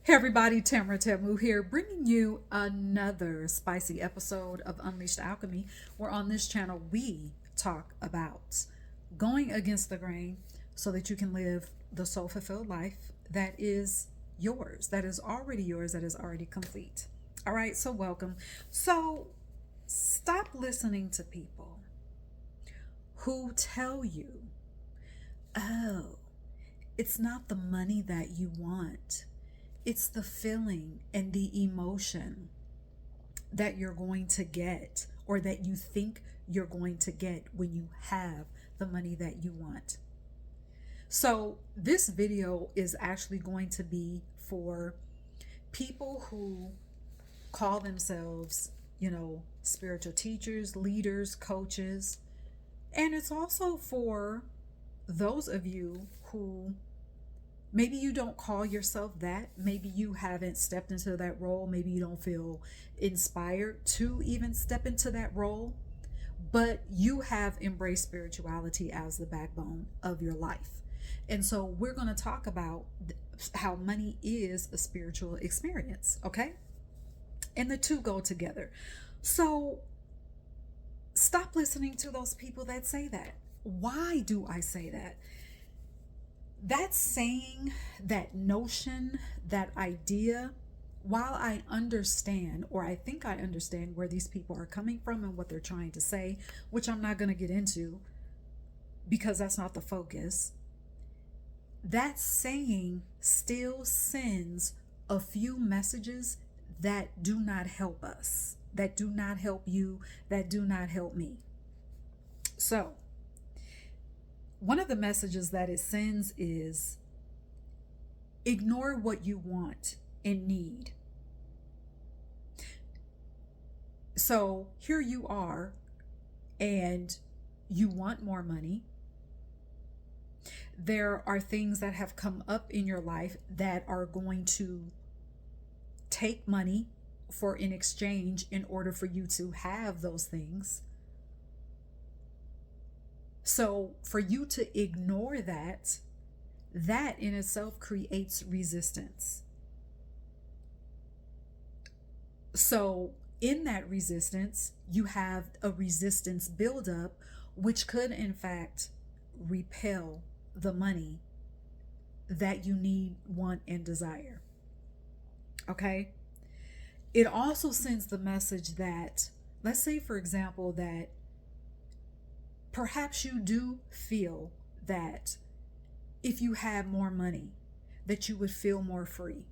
Hey everybody, Tamara Tamu here, bringing you another spicy episode of Unleashed Alchemy, where on this channel we talk about going against the grain so that you can live the soul fulfilled life that is yours, that is already yours, that is already complete. All right, so welcome. So stop listening to people who tell you, oh, it's not the money that you want. It's the feeling and the emotion that you're going to get or that you think you're going to get when you have the money that you want. So, this video is actually going to be for people who call themselves, spiritual teachers, leaders, coaches. And it's also for those of you who maybe you don't call yourself that. Maybe you haven't stepped into that role. Maybe you don't feel inspired to even step into that role. But you have embraced spirituality as the backbone of your life. And so we're going to talk about how money is a spiritual experience, okay? And the two go together. So stop listening to those people that say that. Why do I say that? That saying, that notion, that idea, while I understand, or I think I understand where these people are coming from and what they're trying to say, which I'm not going to get into because that's not the focus, that saying still sends a few messages that do not help us, that do not help you, that do not help me. So, one of the messages that it sends is ignore what you want and need. So here you are, and you want more money. There are things that have come up in your life that are going to take money for in exchange in order for you to have those things. So for you to ignore that in itself creates resistance. So in that resistance, you have a resistance buildup, which could in fact repel the money that you need, want, and desire. Okay? It also sends the message that, let's say, for example, that perhaps you do feel that if you had more money, that you would feel more free.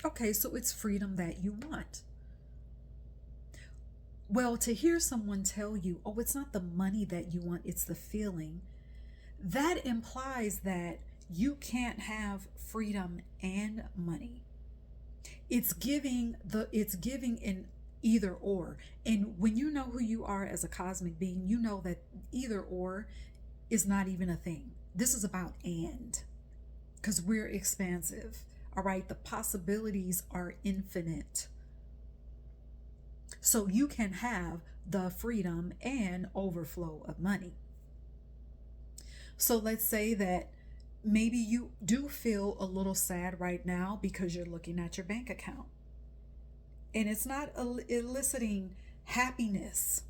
Okay, so it's freedom that you want. Well, to hear someone tell you, oh, it's not the money that you want, it's the feeling, that implies that you can't have freedom and money. It's giving an either or. And when you know who you are as a cosmic being, you know that either or is not even a thing. This is about and, because we're expansive. All right, the possibilities are infinite. So you can have the freedom and overflow of money. So let's say that maybe you do feel a little sad right now because you're looking at your bank account and it's not eliciting happiness.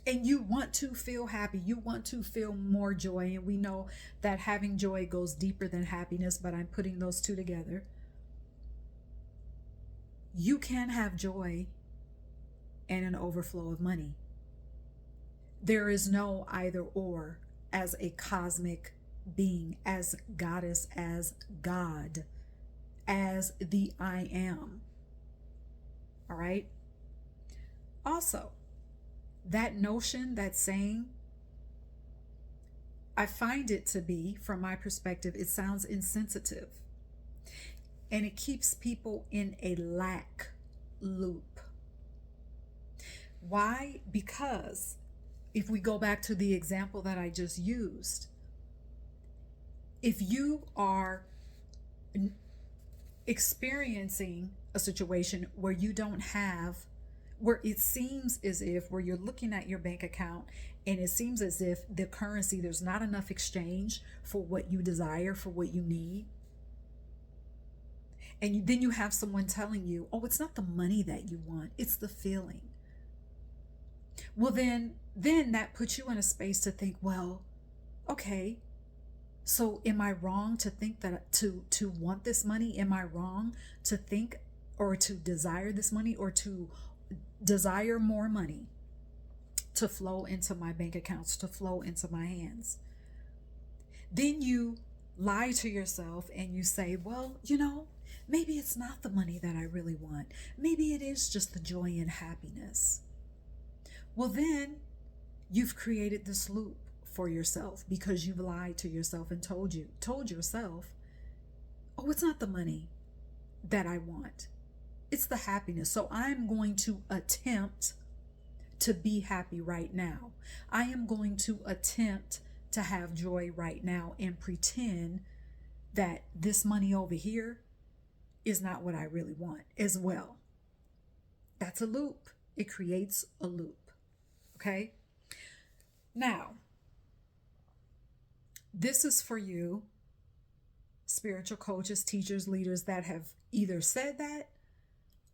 And you want to feel happy. You want to feel more joy. And we know that having joy goes deeper than happiness, but I'm putting those two together. You can have joy and an overflow of money. There is no either or as a cosmic being, as goddess, as God, as the I am. All right? Also, that notion, that saying, I find it to be, from my perspective, it sounds insensitive. And it keeps people in a lack loop. Why? Because if we go back to the example that I just used, if you are experiencing a situation where you don't have, where it seems as if, where you're looking at your bank account and it seems as if the currency, there's not enough exchange for what you desire, for what you need, And then you have someone telling you, oh, it's not the money that you want, it's the feeling. Well, then that puts you in a space to think, well, okay, so am I wrong to think that to want this money? Am I wrong to think or to desire this money or to desire more money to flow into my bank accounts, to flow into my hands? Then you lie to yourself and you say, well, maybe it's not the money that I really want. Maybe it is just the joy and happiness. Well, then you've created this loop for yourself because you've lied to yourself and told yourself, oh, it's not the money that I want. It's the happiness. So I'm going to attempt to be happy right now. I am going to attempt to have joy right now and pretend that this money over here is not what I really want as well. That's a loop. It creates a loop. Okay? Now, this is for you, spiritual coaches, teachers, leaders that have either said that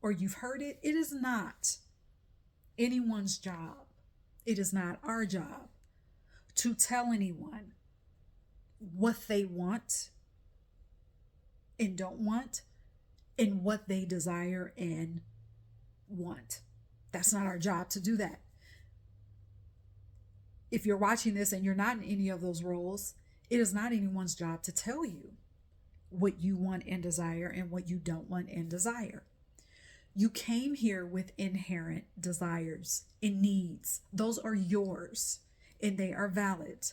or you've heard it. It is not anyone's job. It is not our job to tell anyone what they want and don't want and what they desire and want. That's not our job to do that. If you're watching this and you're not in any of those roles, it is not anyone's job to tell you what you want and desire and what you don't want and desire. You came here with inherent desires and needs. Those are yours and they are valid.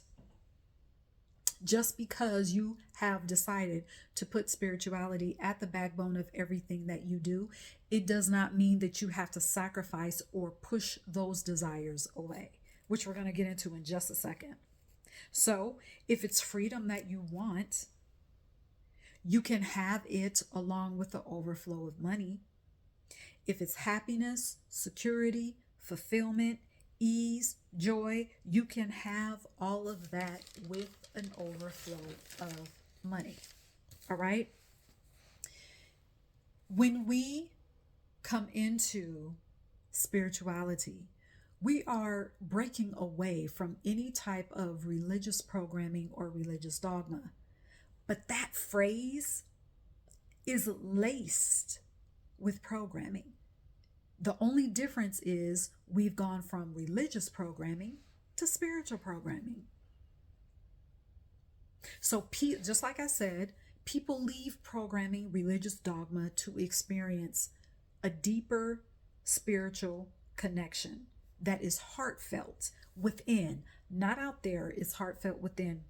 Just because you have decided to put spirituality at the backbone of everything that you do, it does not mean that you have to sacrifice or push those desires away, which we're going to get into in just a second. So if it's freedom that you want, you can have it along with the overflow of money. If it's happiness, security, fulfillment, ease, joy, you can have all of that with an overflow of money. All right? When we come into spirituality, we are breaking away from any type of religious programming or religious dogma. But that phrase is laced with programming. The only difference is we've gone from religious programming to spiritual programming. So just like I said, people leave programming, religious dogma to experience a deeper spiritual connection that is heartfelt within, not out there, it's heartfelt within.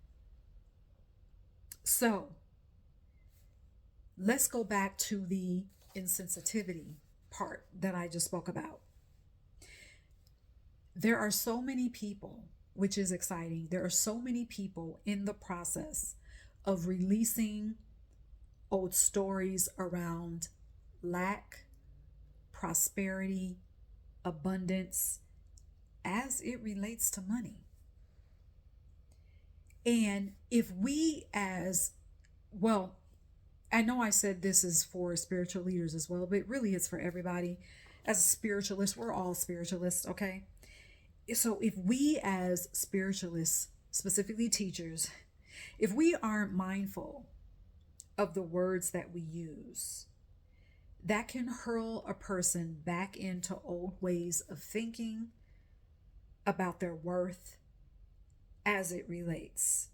So let's go back to the insensitivity part that I just spoke about. There are so many people, which is exciting. There are so many people in the process of releasing old stories around lack, prosperity, abundance, as it relates to money. And if we I know I said this is for spiritual leaders as well, but really it's for everybody. As a spiritualist, we're all spiritualists, okay? So if we as spiritualists, specifically teachers, if we aren't mindful of the words that we use, that can hurl a person back into old ways of thinking about their worth as it relates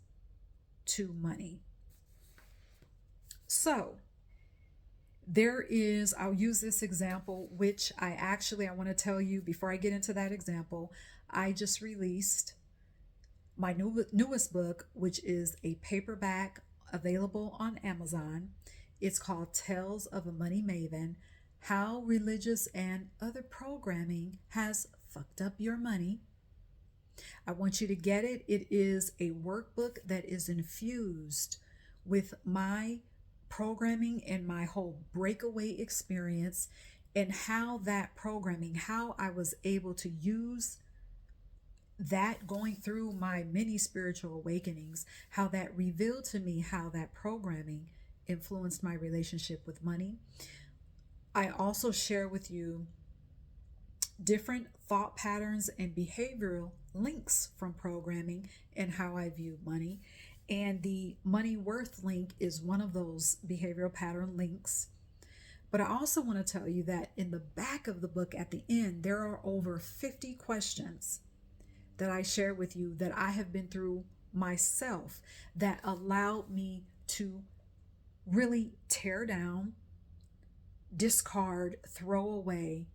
to money. So I'll use this example, which I want to tell you before I get into that example, I just released my newest book, which is a paperback available on Amazon. It's called Tales of a Money Maven: How Religious and Other Programming Has Fucked Up Your Money. I want you to get it. It is a workbook that is infused with my programming and my whole breakaway experience, and how that programming, how I was able to use that going through my many spiritual awakenings, how that revealed to me how that programming influenced my relationship with money. I also share with you different thought patterns and behavioral links from programming and how I view money. And the money worth link is one of those behavioral pattern links. But I also want to tell you that in the back of the book at the end, there are over 50 questions that I share with you that I have been through myself that allowed me to really tear down, discard, throw away,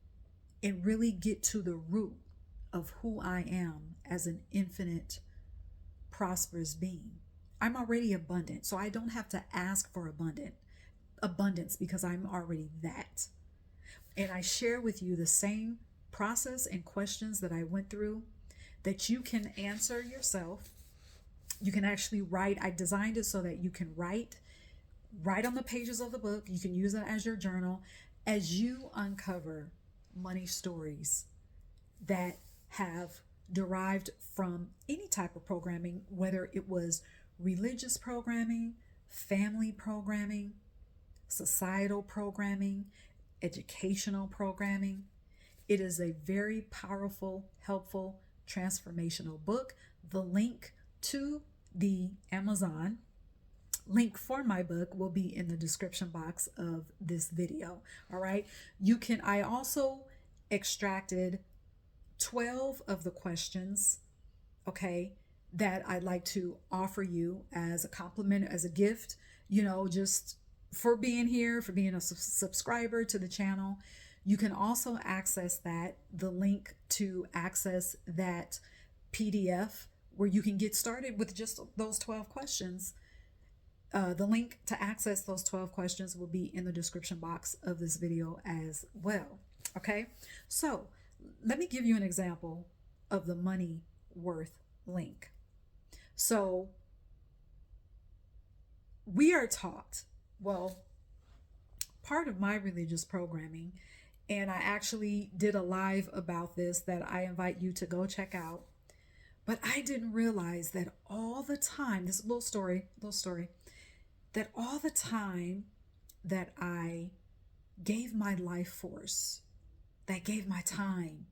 and really get to the root of who I am as an infinite, prosperous being. I'm already abundant, so I don't have to ask for abundance because I'm already that. And I share with you the same process and questions that I went through that you can answer yourself. You can actually write. I designed it so that you can write on the pages of the book. You can use it as your journal as you uncover money stories that have derived from any type of programming, whether it was religious programming, family programming, societal programming, educational programming. It is a very powerful, helpful, transformational book. The link to the Amazon link for my book will be in the description box of this video. All right. I also extracted 12 of the questions, okay, that I'd like to offer you as a compliment, as a gift, just for being here, for being a subscriber to the channel. You can also access the link to access that PDF where you can get started with just those 12 questions. The link to access those 12 questions will be in the description box of this video as well. Okay, so let me give you an example of the money worth link. So we are taught, part of my religious programming, and I actually did a live about this that I invite you to go check out. But I didn't realize that all the time, this little story, that all the time that I gave my life force, that gave my time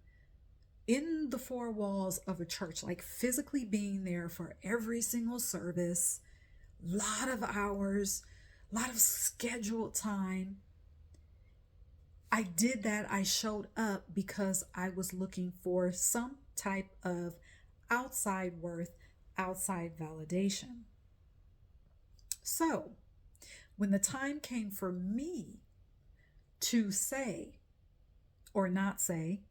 in the four walls of a church, like physically being there for every single service, lot of hours, a lot of scheduled time. I did that. I showed up because I was looking for some type of outside worth, outside validation. So when the time came for me to say or not say,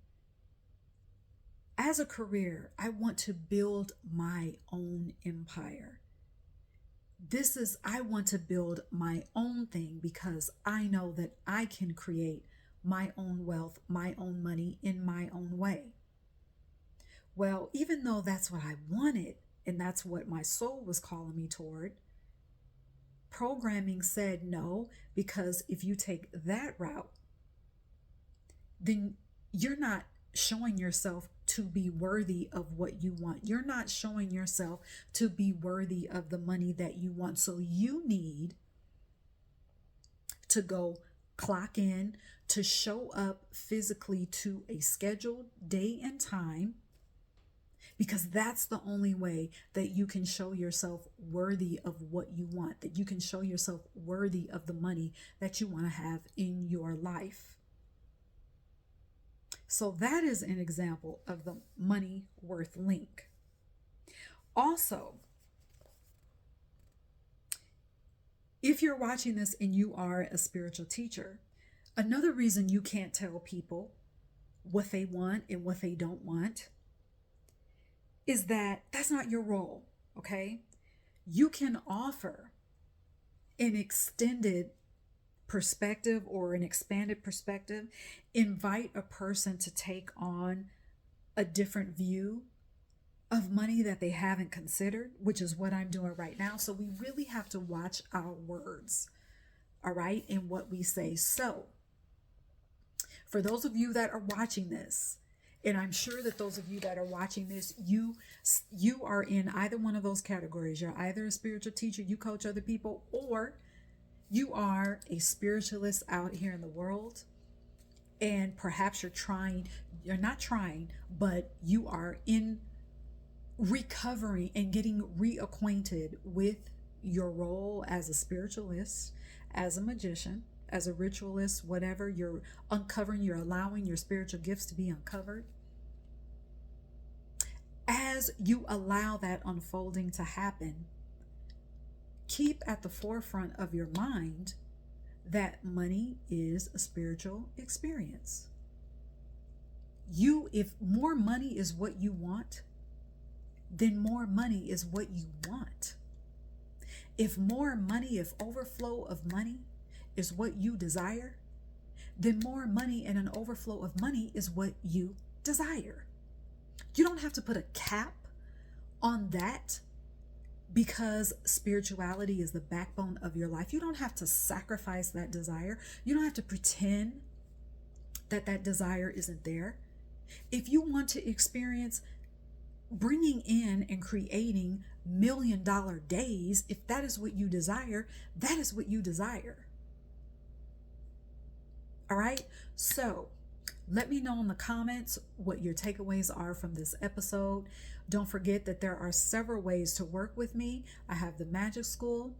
as a career, I want to build my own empire. I want to build my own thing because I know that I can create my own wealth, my own money in my own way. Well, even though that's what I wanted and that's what my soul was calling me toward, programming said no, because if you take that route, then you're not showing yourself to be worthy of what you want. You're not showing yourself to be worthy of the money that you want. So you need to go clock in, to show up physically to a scheduled day and time, because that's the only way that you can show yourself worthy of what you want, that you can show yourself worthy of the money that you want to have in your life. So that is an example of the money worth link. Also, if you're watching this and you are a spiritual teacher, another reason you can't tell people what they want and what they don't want is that that's not your role, okay? You can offer an extended perspective or an expanded perspective, invite a person to take on a different view of money that they haven't considered, which is what I'm doing right now. So we really have to watch our words, all right, and what we say. So for those of you that are watching this, and I'm sure that those of you that are watching this, you are in either one of those categories. You're either a spiritual teacher, you coach other people, or You are a spiritualist out here in the world, and perhaps you're not trying, but you are in recovering and getting reacquainted with your role as a spiritualist, as a magician, as a ritualist, whatever. You're uncovering, you're allowing your spiritual gifts to be uncovered. As you allow that unfolding to happen, keep at the forefront of your mind that money is a spiritual experience. If more money is what you want, then more money is what you want. If more money, if overflow of money is what you desire, then more money and an overflow of money is what you desire. You don't have to put a cap on that because spirituality is the backbone of your life. You don't have to sacrifice that desire. You don't have to pretend that that desire isn't there. If you want to experience bringing in and creating $1 million days, if that is what you desire, that is what you desire. All right. So let me know in the comments what your takeaways are from this episode. Don't forget that there are several ways to work with me. I have the Magic School.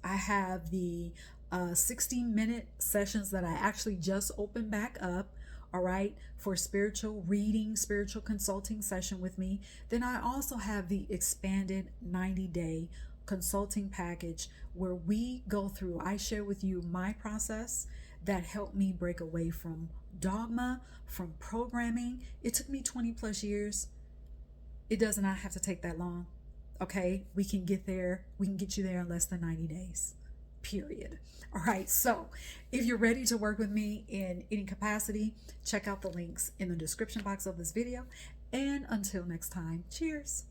I have the 16-minute sessions that I actually just opened back up. All right, for spiritual reading, spiritual consulting session with me. Then I also have the expanded 90-day consulting package where we go through, I share with you my process that helped me break away from dogma, from programming. It took me 20 plus years. It does not have to take that long. Okay, we can get there. We can get you there in less than 90 days. Period. All right, so if you're ready to work with me in any capacity, check out the links in the description box of this video. And until next time, cheers.